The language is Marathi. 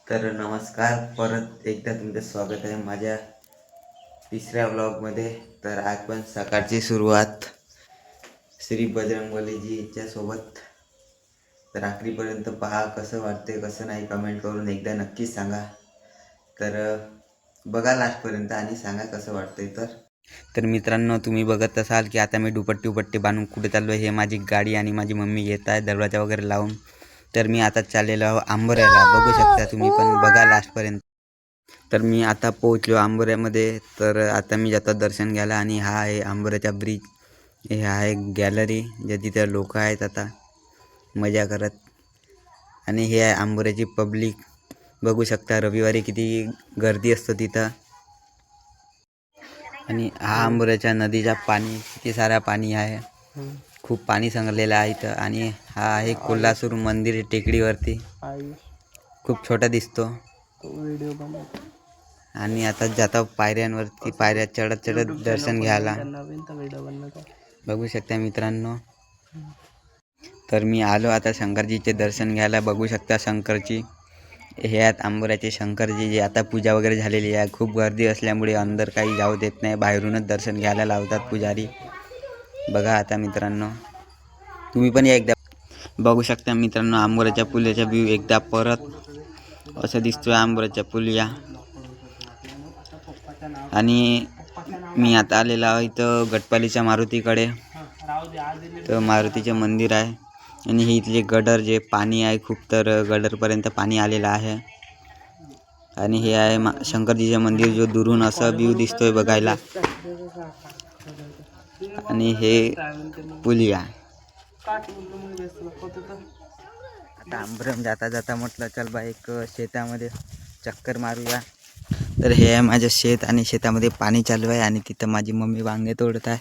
तर नमस्कार, परत एकदा तुमचं स्वागत आहे माझ्या तिसऱ्या व्लॉगमध्ये. तर आज पण सकाळची सुरुवात श्री बजरंगबलीजीच्या सोबत. तर रात्रीपर्यंत पहा, कसं वाटते कसं नाही कमेंट करून एकदा नक्कीच सांगा. तर बघा लास्टपर्यंत आणि सांगा कसं वाटतंय. तर मित्रांनो, तुम्ही बघत असाल की आता मी दुपट्टी बांधून कुठे चाललो. हे माझी गाडी आणि माझी मम्मी येत आहे दरवाजा वगैरे लावून. तर मी आता चाललेलो आहो आंबोऱ्याला. बघू शकता तुम्ही, पण बघा लास्टपर्यंत. तर मी आता पोहोचलो आंबोऱ्यामध्ये. तर आता मी जातो दर्शन घ्यायला. आणि हा आहे आंबोऱ्याचा ब्रिज. हे आहे गॅलरी, जे तिथे लोक आहेत आता मजा करत. आणि हे आहे आंबोऱ्याची पब्लिक. बघू शकता रविवारी किती गर्दी असतो तिथं. आणि हा आंबोऱ्याच्या नदीचा पाणी किती सारा पाणी आहे, खूप पाणी संगलेलं आहे इथं. आणि हा आहे कोल्हासूर मंदिर टेकडीवरती, खूप छोटा दिसतो. आणि आता जाता पायऱ्यांवरती, पायऱ्या चढत चढत दर्शन घ्यायला. बघू शकता मित्रांनो. तर मी आलो आता शंकरजीचे दर्शन घ्यायला. बघू शकता शंकरजी हे आहेत आंबोऱ्याचे शंकरजी, जे आता पूजा वगैरे झालेली आहे. खूप गर्दी असल्यामुळे अंदर काही जाऊ देत नाही, बाहेरूनच दर्शन घ्यायला लावतात पुजारी. बघा आता मित्रांनो, तुम्ही पण या एकदा. बघू शकता मित्रांनो आंबोऱ्याच्या पुलाचा व्ह्यू एकदा परत असं दिसतोय आंबोऱ्याच्या पुलिया. आणि मी आता आलेलो आहे इथं गटपालीच्या मारुतीकडे. तर मारुतीचे मंदिर आहे. आणि हे इथले गडर, जे पाणी आहे खूप, तर गडरपर्यंत पाणी आलेलं आहे. आणि हे आहे शंकरजीचे मंदिर, जो दुरून असं व्ह्यू दिसतोय बघायला. आणि हे पुलिया. आता आंबरम जाता जाता म्हटलं चल बा एक शेतामध्ये चक्कर मारूया. तर हे आहे माझं शेत, आणि शेतामध्ये पाणी चालू आहे. आणि तिथं माझी मम्मी वांगे तोडत आहे.